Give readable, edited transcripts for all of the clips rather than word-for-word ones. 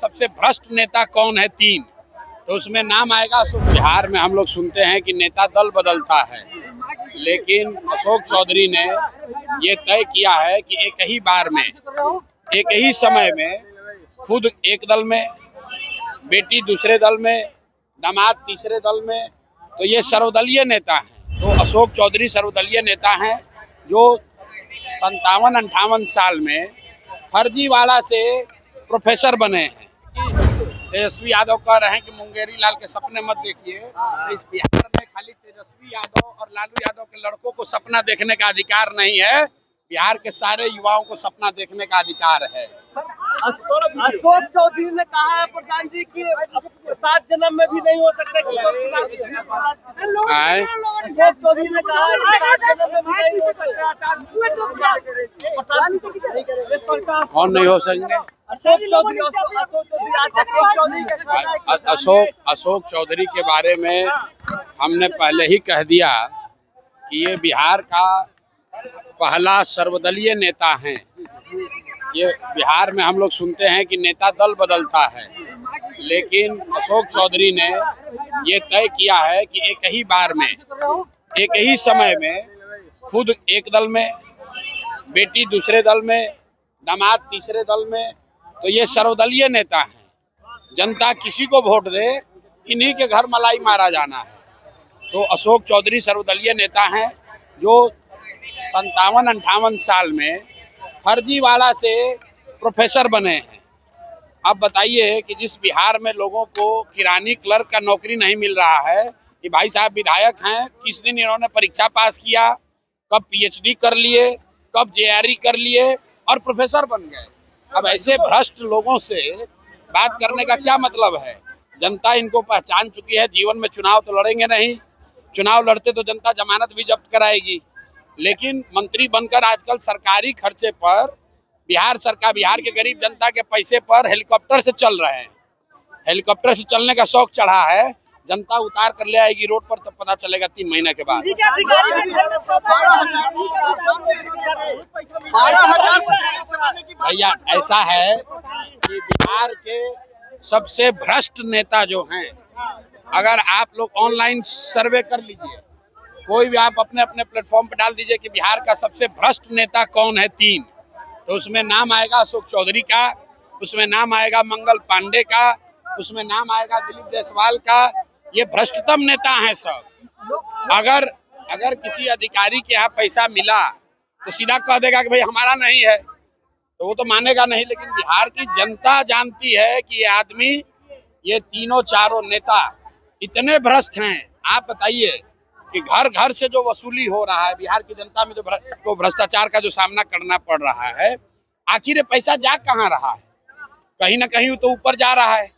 सबसे भ्रष्ट नेता कौन है तीन, तो उसमें नाम आएगा। बिहार में हम लोग सुनते हैं कि नेता दल बदलता है, लेकिन अशोक चौधरी ने ये तय किया है कि एक ही बार में, एक ही समय में खुद एक दल में, बेटी दूसरे दल में, दामाद तीसरे दल में, तो ये सर्वदलीय नेता हैं। तो अशोक चौधरी सर्वदलीय नेता हैं जो 57-58 साल में फर्जीवाड़ा से प्रोफेसर बने हैं। तेजस्वी यादव कह रहे हैं कि मुंगेरी लाल के सपने मत देखिए, तो इस बिहार में खाली तेजस्वी यादव और लालू यादव के लड़कों को सपना देखने का अधिकार नहीं है, बिहार के सारे युवाओं को सपना देखने का अधिकार है। अशोक चौधरी ने कहा है प्रधान जी की 7 जन्म में भी नहीं हो सकता। अशोक चौधरी ने कहा है 7 जन्म में भी नहीं हो सकता। कौन नहीं हो सकेंगे? अशोक चौधरी के बारे में हमने पहले ही कह दिया कि ये बिहार का पहला सर्वदलीय नेता हैं। ये बिहार में हम लोग सुनते हैं कि नेता दल बदलता है, लेकिन अशोक चौधरी ने ये तय किया है कि एक ही बार में, एक ही समय में खुद एक दल में, बेटी दूसरे दल में, दामाद तीसरे दल में, तो ये सर्वदलीय नेता हैं। जनता किसी को वोट दे, इन्हीं के घर मलाई मारा जाना है। तो अशोक चौधरी सर्वदलीय नेता हैं जो 57-58 साल में फर्जीवाड़ा से प्रोफेसर बने हैं। अब बताइए कि जिस बिहार में लोगों को किरानी क्लर्क का नौकरी नहीं मिल रहा है, कि भाई साहब विधायक हैं, किस दिन इन्होंने परीक्षा पास किया, कब पीएचडी कर लिए, कब जेआरई कर लिए और प्रोफेसर बन गए। अब ऐसे भ्रष्ट लोगों से बात करने का क्या मतलब है? जनता इनको पहचान चुकी है। जीवन में चुनाव तो लड़ेंगे नहीं, चुनाव लड़ते तो जनता जमानत भी जब्त कराएगी, लेकिन मंत्री बनकर आजकल सरकारी खर्चे पर बिहार सरकार, बिहार के गरीब जनता के पैसे पर हेलीकॉप्टर से चल रहे हैं। हेलीकॉप्टर से चलने का शौक चढ़ा है, जनता उतार कर ले आएगी रोड पर, तब पता चलेगा 3 महीने के बाद। भैया ऐसा है कि बिहार के सबसे भ्रष्ट नेता जो हैं, अगर आप लोग ऑनलाइन सर्वे कर लीजिए, कोई भी आप अपने अपने प्लेटफॉर्म पर डाल दीजिए कि बिहार का सबसे भ्रष्ट नेता कौन है तीन, तो उसमें नाम आएगा अशोक चौधरी का, उसमें नाम आएगा मंगल पांडे का, उसमें नाम आएगा दिलीप जायसवाल का। ये भ्रष्टतम नेता हैं सब। अगर किसी अधिकारी के यहाँ पैसा मिला तो सीधा कह देगा कि भाई हमारा नहीं है, तो वो तो मानेगा नहीं। लेकिन बिहार की जनता जानती है कि ये आदमी, ये तीनों चारों नेता इतने भ्रष्ट हैं। आप बताइए कि घर घर से जो वसूली हो रहा है बिहार की जनता में, जो भ्रष्टाचार का जो सामना करना पड़ रहा है, आखिर ये पैसा जा कहाँ रहा है? कहीं ना कहीं तो ऊपर जा रहा है।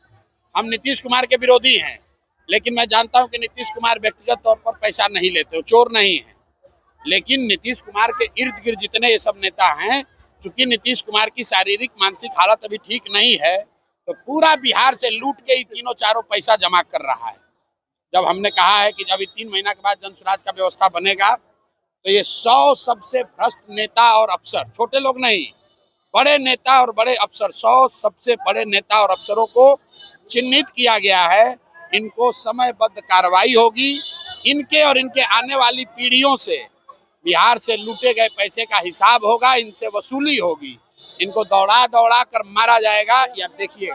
हम नीतीश कुमार के विरोधी हैं, लेकिन मैं जानता हूं कि नीतीश कुमार व्यक्तिगत तौर पर पैसा नहीं लेते, वो चोर नहीं है। लेकिन नीतीश कुमार के इर्द गिर्द जितने ये सब नेता हैं, चूंकि नीतीश कुमार की शारीरिक मानसिक हालत अभी ठीक नहीं है, तो पूरा बिहार से लूट के ही तीनों चारों पैसा जमा कर रहा है। जब हमने कहा है कि जब 3 महीना के बाद जन स्वराज का व्यवस्था बनेगा, तो ये 100 सबसे भ्रष्ट नेता और अफसर, छोटे लोग नहीं, बड़े नेता और बड़े अफसर, 100 सबसे बड़े नेता और अफसरों को चिन्हित किया गया है। इनको समयबद्ध कार्रवाई होगी। इनके और इनके आने वाली पीढ़ियों से बिहार से लूटे गए पैसे का हिसाब होगा, इनसे वसूली होगी। इनको दौड़ा दौड़ा कर मारा जाएगा। ये आप देखिए,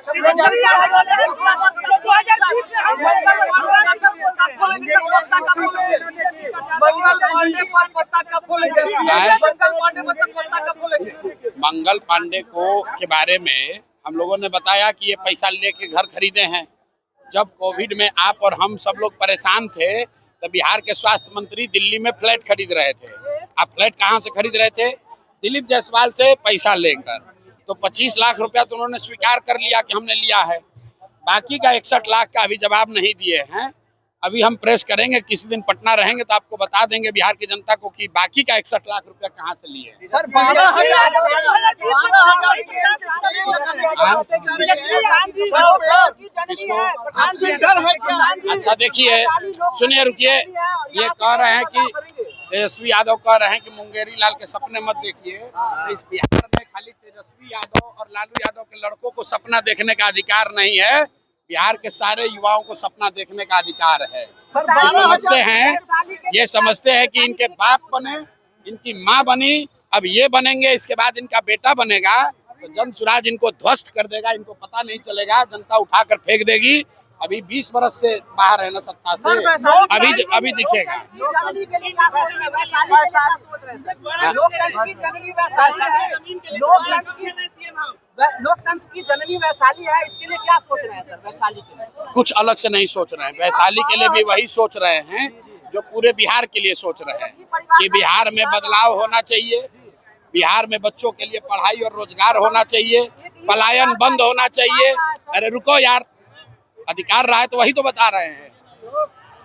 मंगल पांडे को के बारे में हम लोगों ने बताया कि ये पैसा लेके घर खरीदे हैं। जब कोविड में आप और हम सब लोग परेशान थे, तो बिहार के स्वास्थ्य मंत्री दिल्ली में फ्लैट खरीद रहे थे। आप फ्लैट कहाँ से खरीद रहे थे? दिलीप जायसवाल से पैसा लेकर। तो 25 लाख रुपया तो उन्होंने स्वीकार कर लिया कि हमने लिया है। बाकी का 61 लाख का अभी जवाब नहीं दिए हैं। अभी हम प्रेस करेंगे, किसी दिन पटना रहेंगे तो आपको बता देंगे बिहार की जनता को कि बाकी का 61 लाख रुपया कहाँ से लिए। सर 12,000 अच्छा देखिए, सुनिए, रुकिए। ये कह रहे हैं कि तेजस्वी यादव कह रहे हैं कि मुंगेरी लाल के सपने मत देखिए। तो इस बिहार में खाली तेजस्वी यादव और लालू यादव के लड़कों को सपना देखने का अधिकार नहीं है, बिहार के सारे युवाओं को सपना देखने का अधिकार है। ये समझते हैं कि इनके बाप बने, इनकी माँ बनी, अब ये बनेंगे, इसके बाद इनका बेटा बनेगा तो जन स्वराज इनको ध्वस्त कर देगा, इनको पता नहीं चलेगा, जनता उठाकर फेंक देगी। अभी 20 बरस से बाहर है ना सत्ता से, अभी दिखेगा। लोकतंत्र की जननी वैशाली है, इसके लिए क्या सोच रहे हैं सर वैशाली के लिए? कुछ अलग से नहीं सोच रहे हैं, वैशाली के लिए भी वही सोच रहे हैं जो पूरे बिहार के लिए सोच रहे हैं कि बिहार में बदलाव होना चाहिए, बिहार में बच्चों के लिए पढ़ाई और रोजगार होना चाहिए, पलायन बंद होना चाहिए। अरे रुको यार, अधिकार रहा है तो वही तो बता रहे हैं।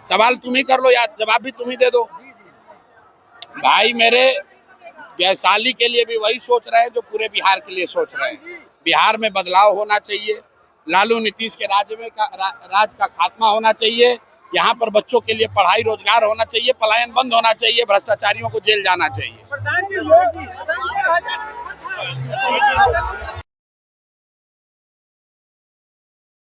सवाल तुम ही कर लो यार, जवाब भी तुम ही दे दो। भाई मेरे, वैशाली के लिए भी वही सोच रहे हैं जो पूरे बिहार के लिए सोच रहे हैं। बिहार में बदलाव होना चाहिए, लालू नीतीश के राज का खात्मा होना चाहिए, यहाँ पर बच्चों के लिए पढ़ाई रोजगार होना चाहिए, पलायन बंद होना चाहिए, भ्रष्टाचारियों को जेल जाना चाहिए।